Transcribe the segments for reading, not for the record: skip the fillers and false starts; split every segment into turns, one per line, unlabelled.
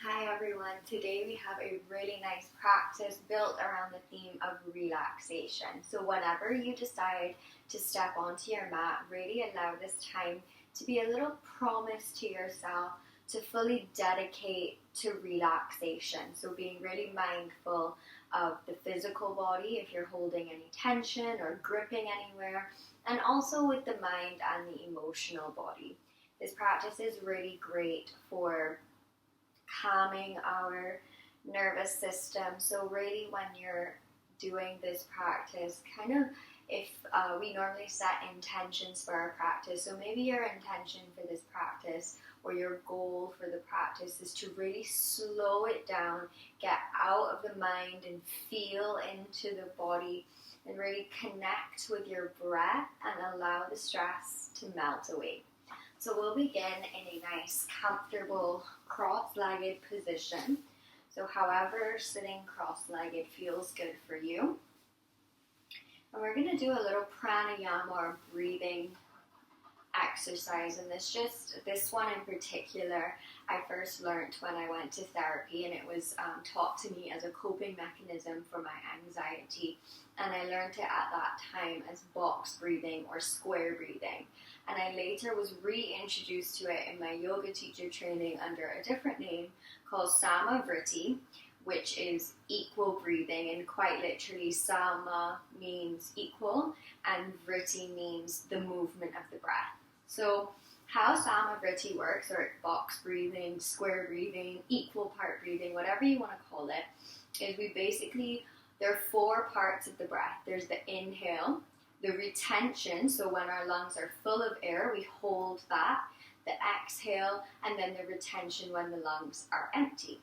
Hi everyone, today we have a really nice practice built around the theme of relaxation. So whenever you decide to step onto your mat, really allow this time to be a little promise to yourself to fully dedicate to relaxation. So being really mindful of the physical body if you're holding any tension or gripping anywhere, and also with the mind and the emotional body. This practice is really great for calming our nervous system. So really when you're doing this practice, if we normally set intentions for our practice, so maybe your intention for this practice or your goal for the practice is to really slow it down, get out of the mind and feel into the body and really connect with your breath and allow the stress to melt away. So we'll begin in a nice, comfortable, cross-legged position. So however sitting cross-legged feels good for you. And we're going to do a little pranayama or breathing exercise. And this one in particular, I first learned when I went to therapy, and it was taught to me as a coping mechanism for my anxiety. And I learned it at that time as box breathing or square breathing. And I later was reintroduced to it in my yoga teacher training under a different name called Samavriti, which is equal breathing. And quite literally, Sama means equal and Vriti means the movement of the breath. So how Samavriti works, or box breathing, square breathing, equal part breathing, whatever you want to call it, is there are four parts of the breath. There's the inhale, the retention, so when our lungs are full of air, we hold that, the exhale, and then the retention when the lungs are empty.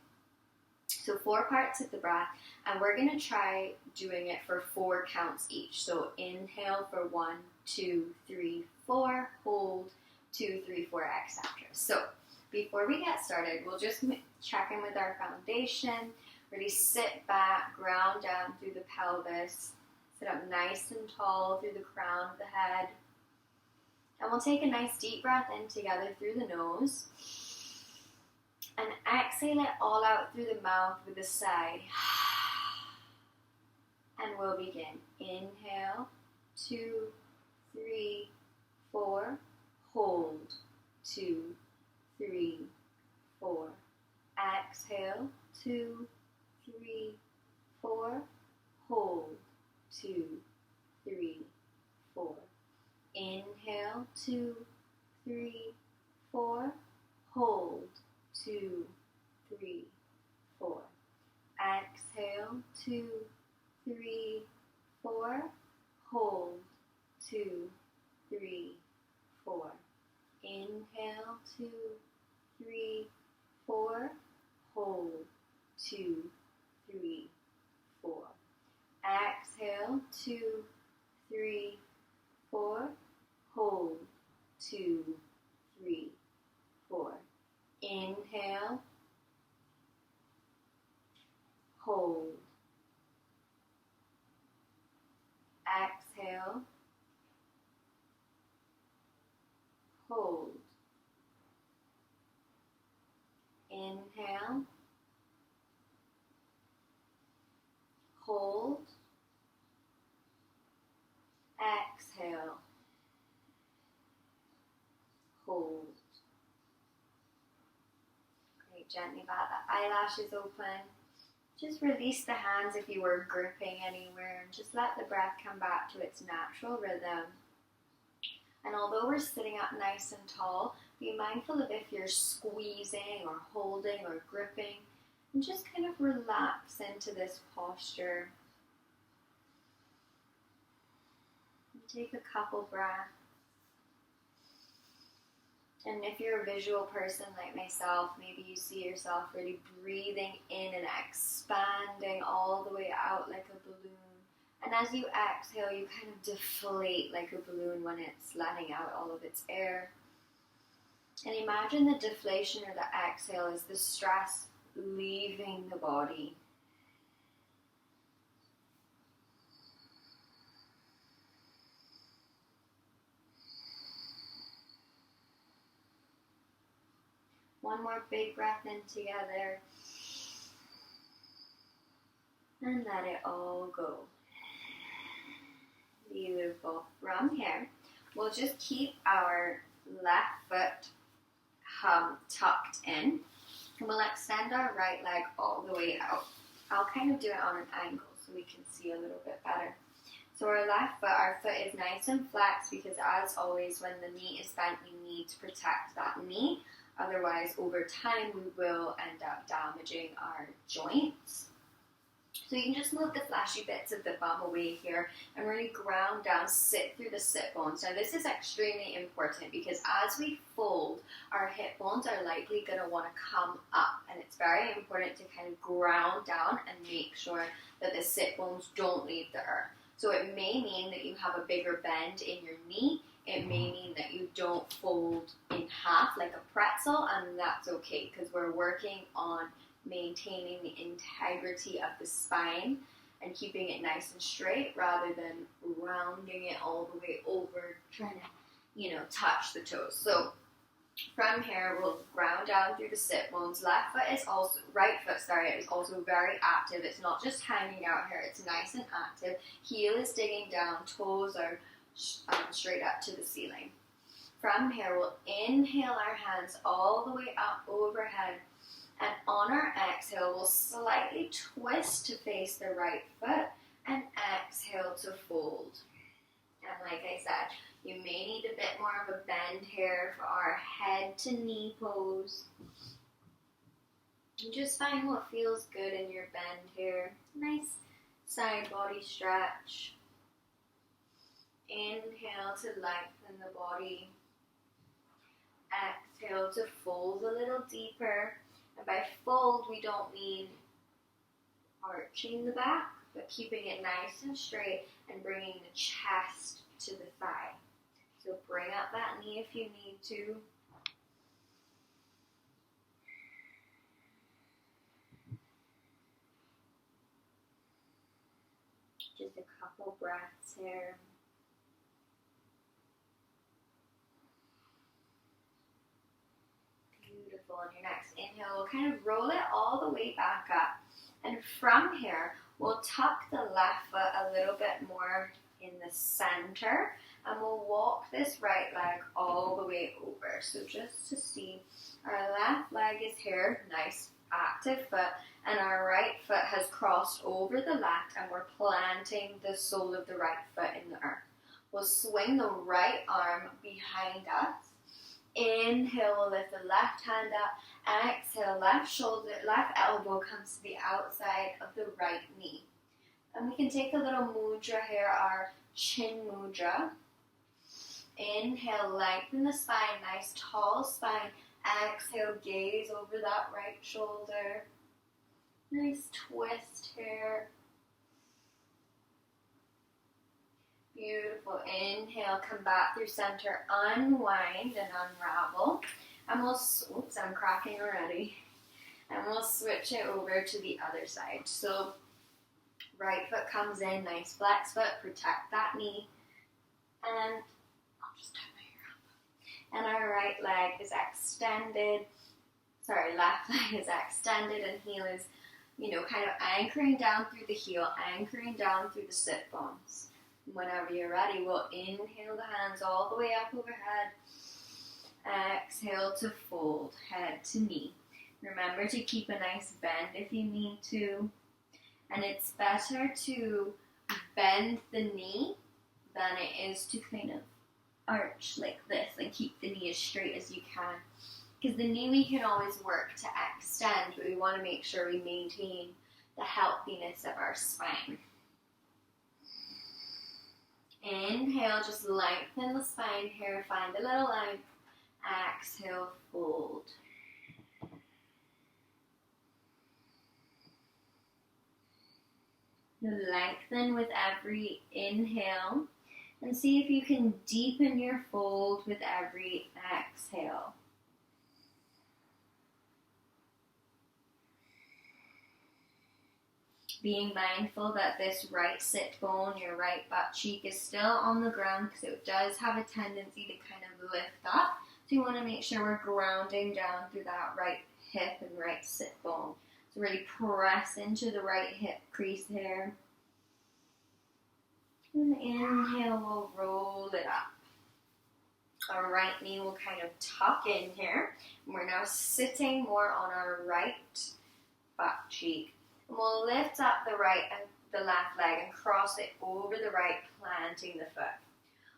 So 4 parts of the breath, and we're going to try doing it for 4 counts each. So inhale for 1, 2, 3, 4, hold, 2, 3, 4, etc. So before we get started, we'll just check in with our foundation, really sit back, ground down through the pelvis, sit up nice and tall through the crown of the head. And we'll take a nice deep breath in together through the nose. And exhale it all out through the mouth with a sigh. And we'll begin. Inhale, 2, 3, 4. Hold, 2, 3, 4. Exhale, 2, 3, 4. Hold, 2, 3, 4. Inhale, 2, 3, 4. Hold, 2, 3, 4. Exhale, 2, 3, 4. Hold, 2, 3, 4. Inhale, 2, 3, 4. Hold, 2, 3, 4. Exhale, 2, 3, 4. Hold, 2, 3, 4. Inhale, hold. Exhale, hold. Inhale, hold. Exhale, hold. Great, gently bat the eyelashes open. Just release the hands if you were gripping anywhere, and just let the breath come back to its natural rhythm. And although we're sitting up nice and tall, be mindful of if you're squeezing or holding or gripping, and just kind of relax into this posture. And take a couple breaths. And if you're a visual person like myself, maybe you see yourself really breathing in and expanding all the way out like a balloon. And as you exhale, you kind of deflate like a balloon when it's letting out all of its air. And imagine the deflation or the exhale is the stress leaving the body. One more big breath in together. And let it all go. Beautiful. From here, we'll just keep our left foot tucked in. And we'll extend our right leg all the way out. I'll kind of do it on an angle so we can see a little bit better. So our foot is nice and flexed because as always when the knee is bent, we need to protect that knee. Otherwise, over time, we will end up damaging our joints. So you can just move the fleshy bits of the bum away here and really ground down, sit through the sit bones. Now this is extremely important because as we fold, our hip bones are likely going to want to come up, and it's very important to kind of ground down and make sure that the sit bones don't leave the earth. So it may mean that you have a bigger bend in your knee. It may mean that you don't fold in half like a pretzel, and that's okay because we're working on maintaining the integrity of the spine and keeping it nice and straight rather than rounding it all the way over, trying to, touch the toes. So from here, we'll ground down through the sit bones. Right foot is also very active. It's not just hanging out here, it's nice and active. Heel is digging down, toes are straight up to the ceiling. From here, we'll inhale our hands all the way up overhead. And on our exhale, we'll slightly twist to face the right foot and exhale to fold. And like I said, you may need a bit more of a bend here for our head to knee pose. And just find what feels good in your bend here. Nice side body stretch. Inhale to lengthen the body. Exhale to fold a little deeper. And by fold, we don't mean arching the back, but keeping it nice and straight and bringing the chest to the thigh. So bring up that knee if you need to. Just a couple breaths here. Beautiful. On your next inhale, we'll kind of roll it all the way back up. And from here, we'll tuck the left foot a little bit more in the center. And we'll walk this right leg all the way over. So just to see, our left leg is here, nice active foot, and our right foot has crossed over the left, and we're planting the sole of the right foot in the earth. We'll swing the right arm behind us. Inhale, we'll lift the left hand up. Exhale, left elbow comes to the outside of the right knee. And we can take a little mudra here, our chin mudra. Inhale, lengthen the spine, nice tall spine. Exhale, gaze over that right shoulder. Nice twist here. Beautiful. Inhale, come back through center, unwind and unravel. And I'm cracking already. And we'll switch it over to the other side. So, right foot comes in, nice flex foot, protect that knee. And I'll just turn my hair up. And our right leg is extended. Left leg is extended and heel is, kind of anchoring down through the heel, anchoring down through the sit bones. Whenever you're ready, we'll inhale the hands all the way up overhead. Exhale to fold, head to knee. Remember to keep a nice bend if you need to. And it's better to bend the knee than it is to kind of arch like this and keep the knee as straight as you can. Because the knee we can always work to extend, but we want to make sure we maintain the healthiness of our spine. Inhale, just lengthen the spine here, find a little length. Exhale, fold. Lengthen with every inhale and see if you can deepen your fold with every exhale. Being mindful that this right sit bone, your right butt cheek is still on the ground because it does have a tendency to kind of lift up. So you want to make sure we're grounding down through that right hip and right sit bone. So really press into the right hip crease here. And inhale, we'll roll it up. Our right knee will kind of tuck in here. And we're now sitting more on our right butt cheek. And we'll lift up the right and the left leg and cross it over the right, planting the foot.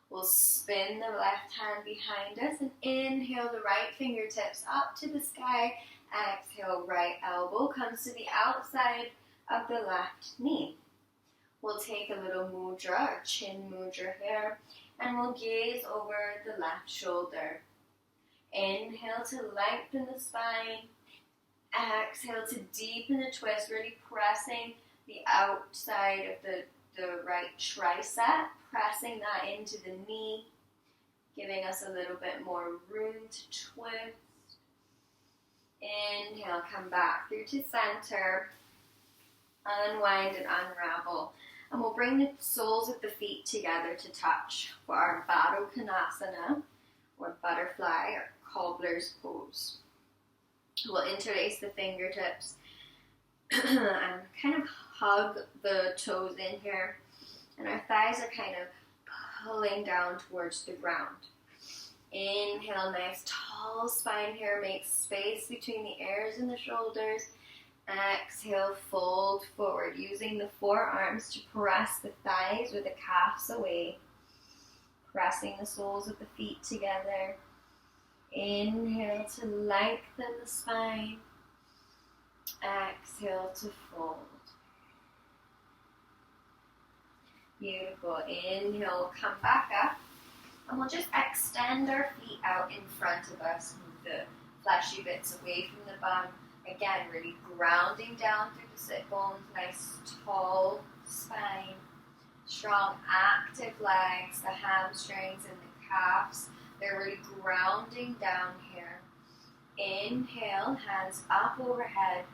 We'll spin the left hand behind us and inhale the right fingertips up to the sky. Exhale, right elbow comes to the outside of the left knee. We'll take a little mudra or chin mudra here, and we'll gaze over the left shoulder. Inhale to lengthen the spine. Exhale to deepen the twist, really pressing the outside of the right tricep, pressing that into the knee, giving us a little bit more room to twist. Inhale, come back through to center, unwind and unravel. And we'll bring the soles of the feet together to touch for our Baddha Konasana, or butterfly or cobbler's pose. We'll interlace the fingertips and kind of hug the toes in here. And our thighs are kind of pulling down towards the ground. Inhale, nice tall spine here. Make space between the ears and the shoulders. Exhale, fold forward, using the forearms to press the thighs or the calves away. Pressing the soles of the feet together. Inhale to lengthen the spine. Exhale to fold. Beautiful. Inhale, come back up. And we'll just extend our feet out in front of us. Move the fleshy bits away from the bum. Again, really grounding down through the sit bones. Nice tall spine. Strong active legs, the hamstrings and the calves. They're really grounding down here. Inhale, hands up overhead.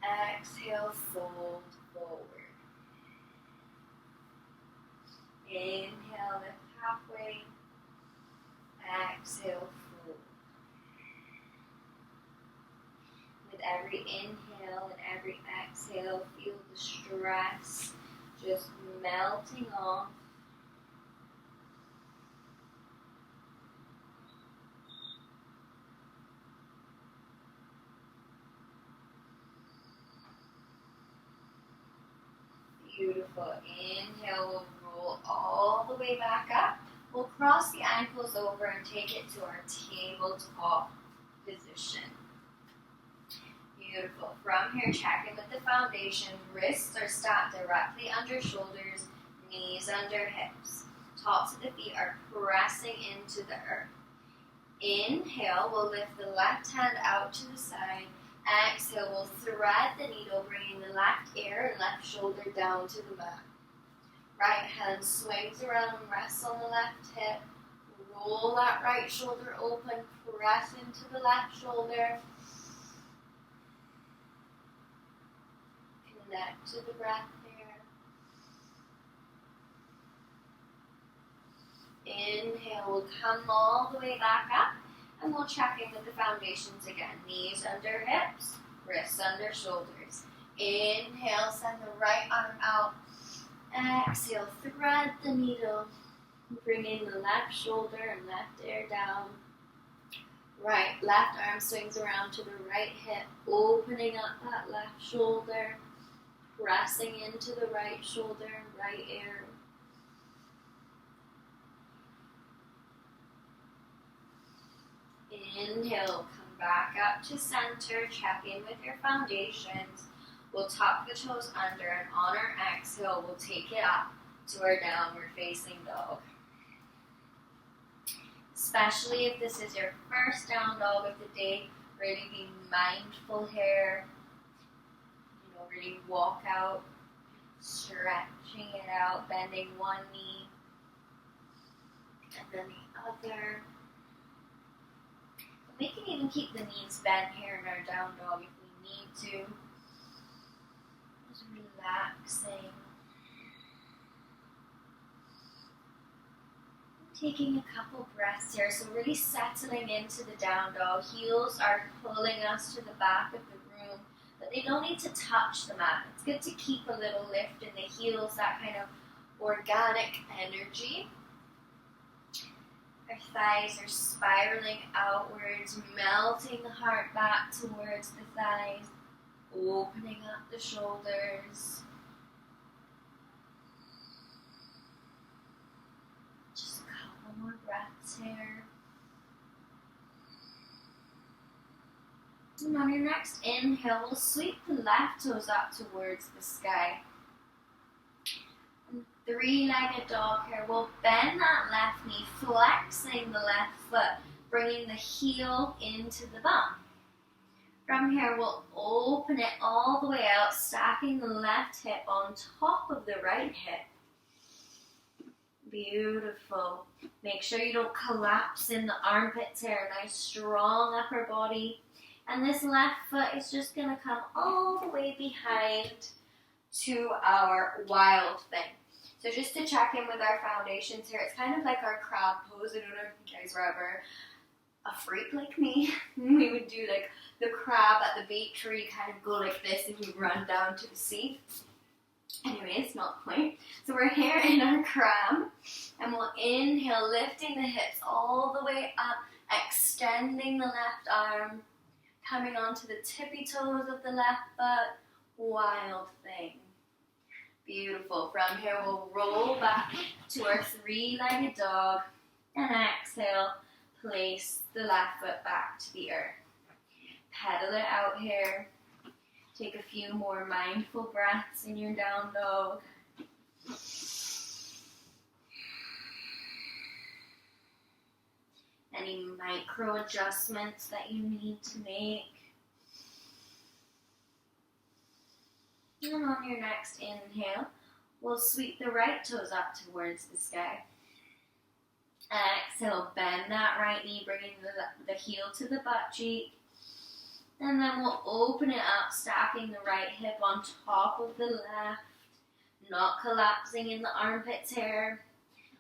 Exhale, fold forward. Inhale, lift halfway. Exhale, fold. With every inhale and every exhale, feel the stress just melting off. Beautiful. Inhale, we'll roll all the way back up. We'll cross the ankles over and take it to our tabletop position. Beautiful. From here, check in with the foundation. Wrists are stacked directly under shoulders, knees under hips. Tops of the feet are pressing into the earth. Inhale, we'll lift the left hand out to the side. Exhale, we'll thread the needle, bringing the left ear and left shoulder down to the mat. Right hand swings around, rests on the left hip. Roll that right shoulder open, press into the left shoulder. Connect to the breath here. Inhale, we'll come all the way back up. And we'll check in with the foundations again. Knees under hips, wrists under shoulders. Inhale, send the right arm out. Exhale, thread the needle. Bring in the left shoulder and left ear down. Left arm swings around to the right hip, opening up that left shoulder. Pressing into the right shoulder and right ear. Inhale, come back up to center, check in with your foundations. We'll tuck the toes under, and on our exhale, we'll take it up to our downward facing dog. Especially if this is your first down dog of the day, really be mindful here. Really walk out, stretching it out, bending one knee, and then the other. We can even keep the knees bent here in our down dog if we need to. Just relaxing. Taking a couple breaths here, so really settling into the down dog. Heels are pulling us to the back of the room, but they don't need to touch the mat. It's good to keep a little lift in the heels, that kind of organic energy. Our thighs are spiraling outwards, melting the heart back towards the thighs, opening up the shoulders. Just a couple more breaths here. And on your next inhale, we'll sweep the left toes up towards the sky. Three-legged dog here. We'll bend that left knee, flexing the left foot, bringing the heel into the bum. From here, we'll open it all the way out, stacking the left hip on top of the right hip. Beautiful. Make sure you don't collapse in the armpits here. Nice, strong upper body. And this left foot is just going to come all the way behind to our wild thing. So just to check in with our foundations here, it's kind of like our crab pose. I don't know if you guys were ever a freak like me. We would do like the crab at the beach where you kind of go like this and you run down to the sea. Anyways, not the point. So we're here in our crab and we'll inhale, lifting the hips all the way up, extending the left arm, coming onto the tippy toes of the left foot, wild thing. Beautiful. From here, we'll roll back to our three-legged dog and exhale, place the left foot back to the earth. Pedal it out here. Take a few more mindful breaths in your down dog. Any micro adjustments that you need to make. And on your next inhale, we'll sweep the right toes up towards the sky. Exhale, bend that right knee, bringing the heel to the butt cheek. And then we'll open it up, stacking the right hip on top of the left, not collapsing in the armpits here.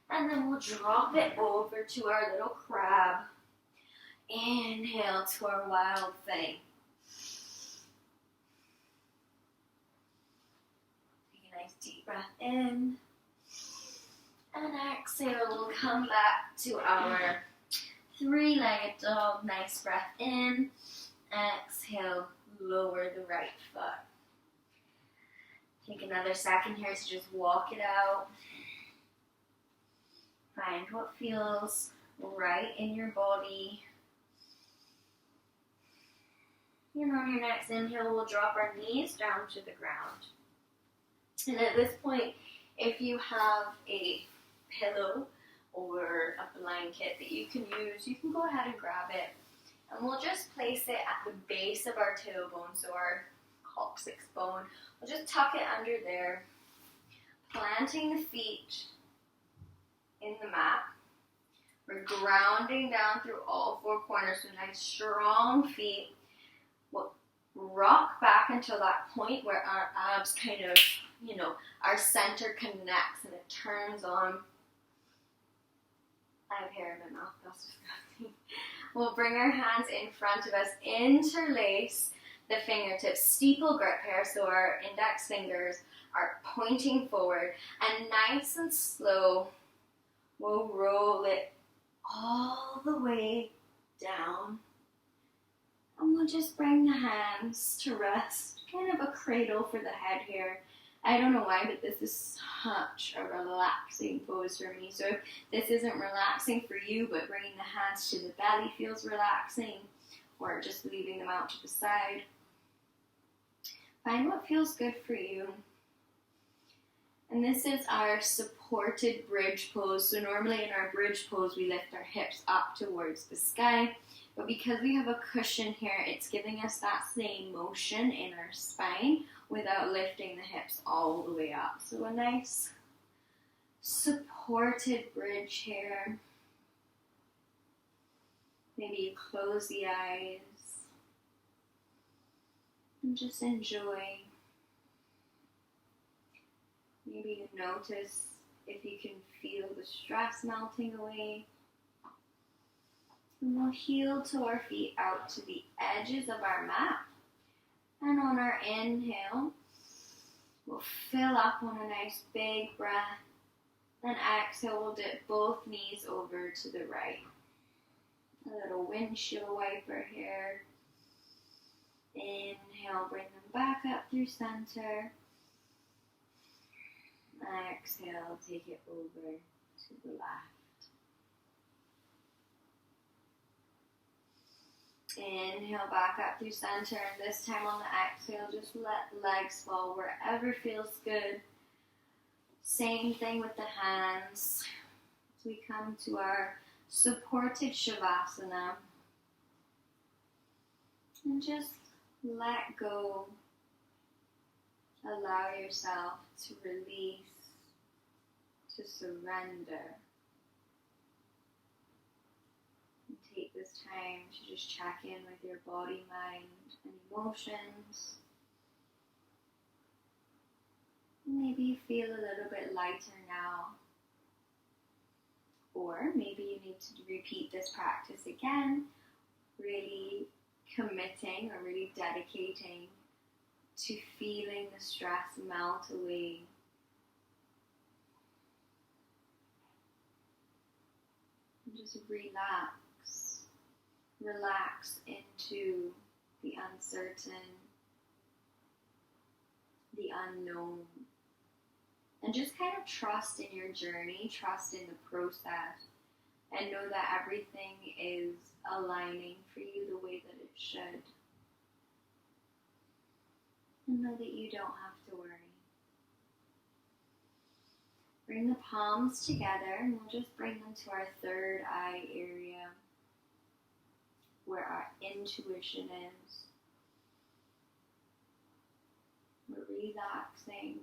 And then we'll drop it over to our little crab. Inhale to our wild thing. Deep breath in, and exhale, we'll come back to our three-legged dog. Nice breath in, exhale, lower the right foot. Take another second here to just walk it out. Find what feels right in your body. And on your next inhale, we'll drop our knees down to the ground. And at this point, if you have a pillow or a blanket that you can use, you can go ahead and grab it. And we'll just place it at the base of our tailbone, so our coccyx bone. We'll just tuck it under there, planting the feet in the mat. We're grounding down through all four corners, so nice strong feet. We'll rock back until that point where our abs kind of, our center connects and it turns on. I have hair in my mouth, that's disgusting. We'll bring our hands in front of us, interlace the fingertips, steeple grip here, so our index fingers are pointing forward, and nice and slow, we'll roll it all the way down. And we'll just bring the hands to rest, kind of a cradle for the head here. I don't know why, but this is such a relaxing pose for me. So if this isn't relaxing for you, but bringing the hands to the belly feels relaxing, or just leaving them out to the side, find what feels good for you. And this is our supported bridge pose. So normally in our bridge pose, we lift our hips up towards the sky. But because we have a cushion here, it's giving us that same motion in our spine without lifting the hips all the way up. So a nice supported bridge here. Maybe you close the eyes and just enjoy. Maybe you notice if you can feel the stress melting away. And we'll heel to our feet out to the edges of our mat. And on our inhale, we'll fill up on a nice big breath. Then exhale, we'll dip both knees over to the right. A little windshield wiper here. Inhale, bring them back up through center. Exhale, take it over to the left. Inhale, back up through center, and this time on the exhale, just let legs fall wherever feels good. Same thing with the hands. As we come to our supported Shavasana, and just let go. Allow yourself to release, to surrender. And take this time to just check in with your body, mind, and emotions. Maybe you feel a little bit lighter now. Or maybe you need to repeat this practice again, really committing or really dedicating to feeling the stress melt away. And just relax. Relax into the uncertain, the unknown. And just kind of trust in your journey, trust in the process, and know that everything is aligning for you the way that it should. And know that you don't have to worry. Bring the palms together, and we'll just bring them to our third eye area, where our intuition is. We're relaxing